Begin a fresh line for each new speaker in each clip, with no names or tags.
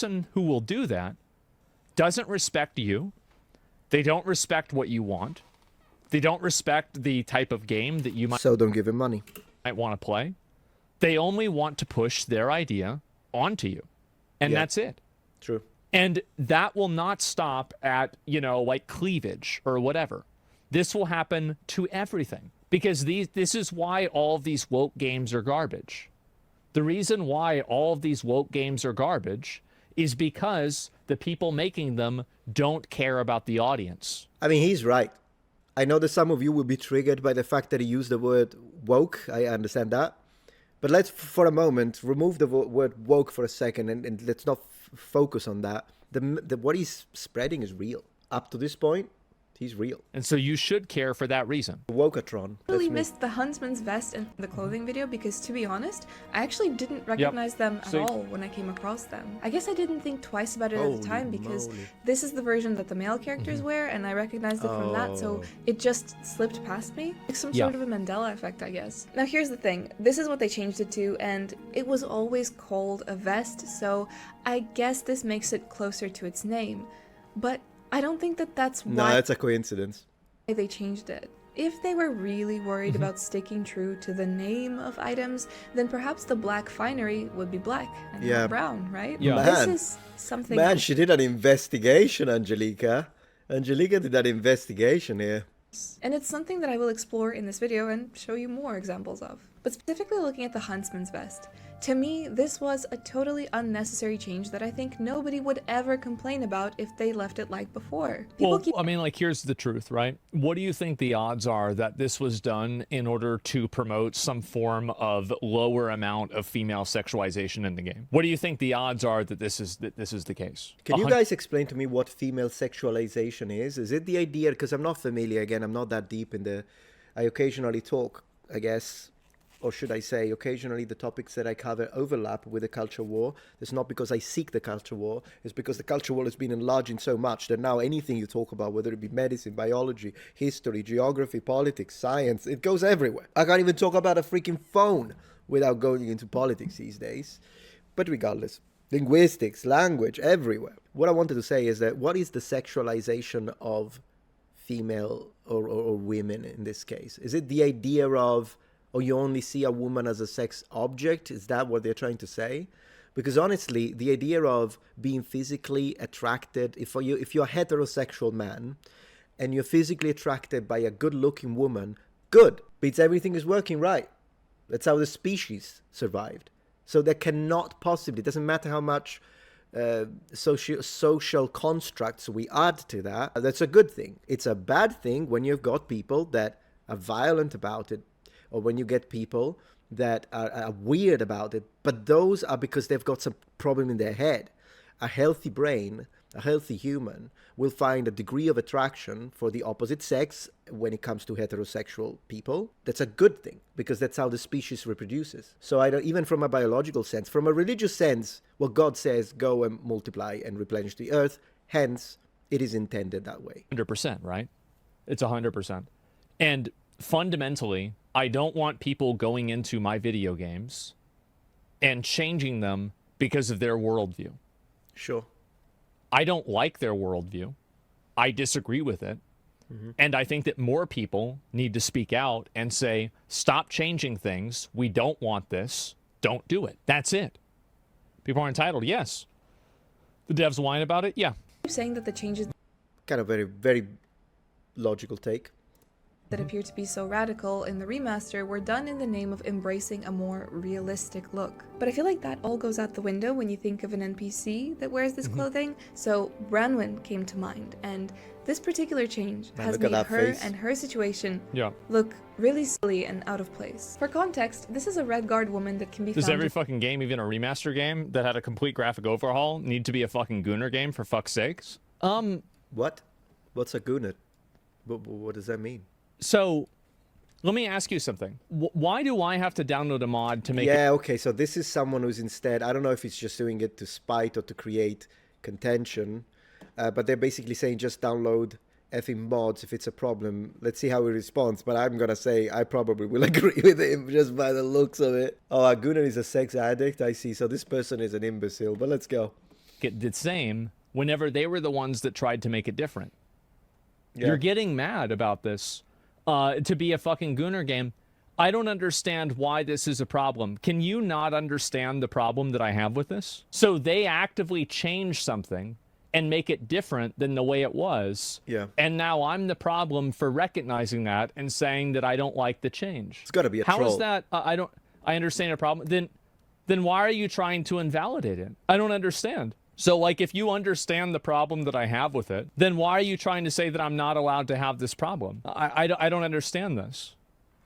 person who will do that doesn't respect you. They don't respect what you want. They don't respect the type of game that you
So don't give him money.
might want to play. They only want to push their idea onto you. And that's it.
True.
And that will not stop at, you know, like cleavage or whatever. This will happen to everything. Because this is why all of these woke games are garbage. The reason why all of these woke games are garbage is because the people making them don't care about the audience.
I mean, he's right. I know that some of you will be triggered by the fact that he used the word woke. I understand that. But let's, for a moment, remove the word woke for a second and let's not focus on that. What he's spreading is real. Up to this point, he's real.
And so you should care for that reason.
Wokatron.
I really missed the Huntsman's vest and the clothing video because, to be honest, I actually didn't recognize them at all when I came across them. I guess I didn't think twice about it at the time because this is the version that the male characters wear and I recognized it from that, so it just slipped past me. Like some sort of a Mandela effect, I guess. Now here's the thing, this is what they changed it to and it was always called a vest, so I guess this makes it closer to its name. But I don't think that that's why...
No, that's a coincidence.
They changed it. If they were really worried about sticking true to the name of items, then perhaps the black finery would be black and not brown, right?
Yeah.
This is something...
Man, she did an investigation, Angelica. Angelica did an investigation here.
And it's something that I will explore in this video and show you more examples of. But specifically looking at the Huntsman's vest, to me, this was a totally unnecessary change that I think nobody would ever complain about if they left it like before.
Well, I mean, like, here's the truth, right? What do you think the odds are that this was done in order to promote some form of lower amount of female sexualization in the game? What do you think the odds are that this is the case?
Can you guys explain to me what female sexualization is? Is it the idea, because I'm not familiar, again, I'm not that deep in the... I occasionally talk, I guess... or should I say, occasionally the topics that I cover overlap with the culture war. It's not because I seek the culture war, it's because the culture war has been enlarging so much that now anything you talk about, whether it be medicine, biology, history, geography, politics, science, it goes everywhere. I can't even talk about a freaking phone without going into politics these days. But regardless, linguistics, language, everywhere. What I wanted to say is that what is the sexualization of female or women in this case? Is it the idea of... or you only see a woman as a sex object? Is that what they're trying to say? Because honestly, the idea of being physically attracted, if you're a heterosexual man and you're physically attracted by a good-looking woman, good, means everything is working right. That's how the species survived. So there cannot possibly, it doesn't matter how much social constructs we add to that, that's a good thing. It's a bad thing when you've got people that are violent about it, or when you get people that are weird about it, but those are because they've got some problem in their head. A healthy brain, a healthy human, will find a degree of attraction for the opposite sex when it comes to heterosexual people. That's a good thing, because that's how the species reproduces. So I don't, even from a biological sense, from a religious sense, what God says, go and multiply and replenish the earth, hence, it is intended that way.
100%, right? It's 100%. And fundamentally, I don't want people going into my video games and changing them because of their worldview.
Sure.
I don't like their worldview. I disagree with it. And I think that more people need to speak out and say, stop changing things. We don't want this. Don't do it. That's it. People are entitled. Yes. The devs whine about it. Yeah.
I'm saying that the changes
Kind of very, very logical take.
that appear to be so radical in the remaster were done in the name of embracing a more realistic look. But I feel like that all goes out the window when you think of an NPC that wears this clothing, so Branwen came to mind, and this particular change has made her and her situation look really silly and out of place. For context, this is a Red Guard woman that can be found...
Does every fucking game, even a remaster game that had a complete graphic overhaul, need to be a fucking Gunnar game, for fuck's sakes?
What? What's a Gunnar? What does that mean?
So, let me ask you something. Why do I have to download a mod to make it?
Yeah, okay, so this is someone who's instead, I don't know if it's just doing it to spite or to create contention, but they're basically saying just download effing mods if it's a problem. Let's see how he responds, but I'm gonna say I probably will agree with him just by the looks of it. Oh, Gunnar is a sex addict, I see, so this person is an imbecile, but let's go.
it the same whenever they were the ones that tried to make it different.
Yeah.
You're getting mad about this to be a fucking Gunnar game. I don't understand why this is a problem. Can you not understand the problem that I have with this? So they actively change something and make it different than the way it was.
Yeah.
And now I'm the problem for recognizing that and saying that I don't like the change.
It's got to be a
How
troll.
is that? I understand a problem. Then why are you trying to invalidate it? I don't understand. So, like, if you understand the problem that I have with it, then why are you trying to say that I'm not allowed to have this problem? I don't understand this.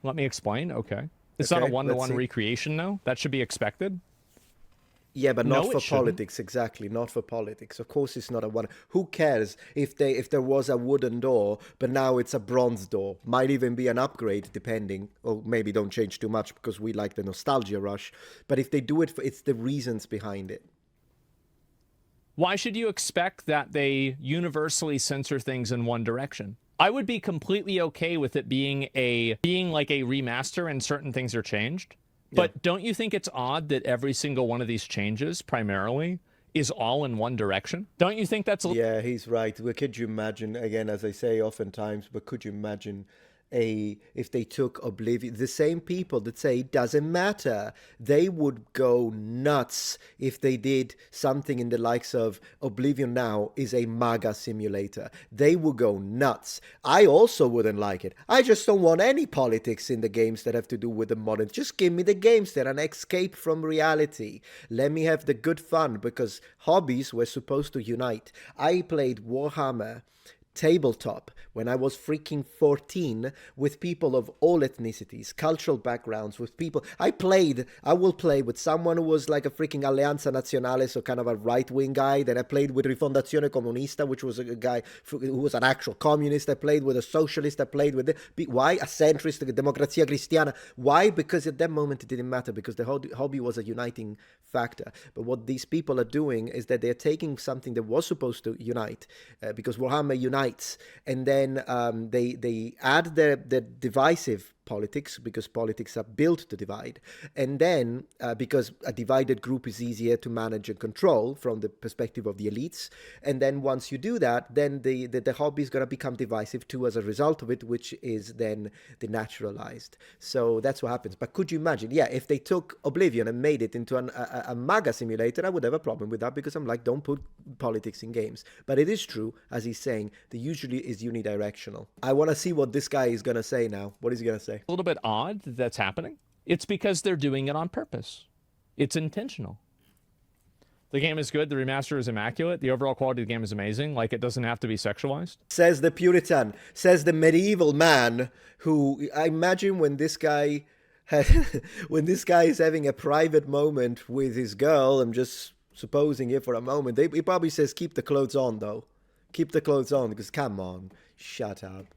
Let me explain. Okay. It's not a one-to-one recreation, though. That should be expected.
Yeah, but not
No,
for
it shouldn't.
politics, exactly. Not for politics. Of course, it's not a one. Who cares if there was a wooden door, but now it's a bronze door? Might even be an upgrade, depending. Or maybe don't change too much because we like the nostalgia rush. But if they do it, it's the reasons behind it.
Why should you expect that they universally censor things in one direction? I would be completely okay with it being like a remaster and certain things are changed. But don't you think it's odd that every single one of these changes, primarily, is all in one direction? Don't you think that's...
Yeah, he's right. Well, could you imagine, again, as I say oftentimes, but could you imagine if they took Oblivion, the same people that say it doesn't matter, they would go nuts if they did something in the likes of Oblivion now is a MAGA simulator. They would go nuts. I also wouldn't like it. I just don't want any politics in the games that have to do with the modern. Just give me the games that are an escape from reality. Let me have the good fun, because hobbies were supposed to unite. I played Warhammer tabletop when I was freaking 14 with people of all ethnicities, cultural backgrounds, with people I will play with someone who was like a freaking Alleanza Nazionale, so kind of a right-wing guy. Then I played with Rifondazione Comunista, which was a guy who was an actual communist. I played with a socialist. I played with why a centrist, a Democrazia Cristiana. Why? Because at that moment it didn't matter, because the hobby was a uniting factor. But what these people are doing is that they're taking something that was supposed to unite, because Warhammer unites, and then they add the divisive politics, because politics are built to divide, and then because a divided group is easier to manage and control from the perspective of the elites, and then once you do that, then the hobby is going to become divisive too as a result of it, which is then denaturalized. So that's what happens. But could you imagine, if they took Oblivion and made it into a MAGA simulator, I would have a problem with that, because I'm like, don't put politics in games. But it is true, as he's saying, that usually is unidirectional. I want to see what this guy is going to say now. What is he going to say?
A little bit odd that that's happening. It's because they're doing it on purpose. It's intentional. The game is good. The remaster is immaculate. The overall quality of the game is amazing. Like, it doesn't have to be sexualized.
Says the Puritan. Says the medieval man who, I imagine when this guy is having a private moment with his girl, I'm just supposing here for a moment, he probably says, keep the clothes on, though. Keep the clothes on, because come on, shut up.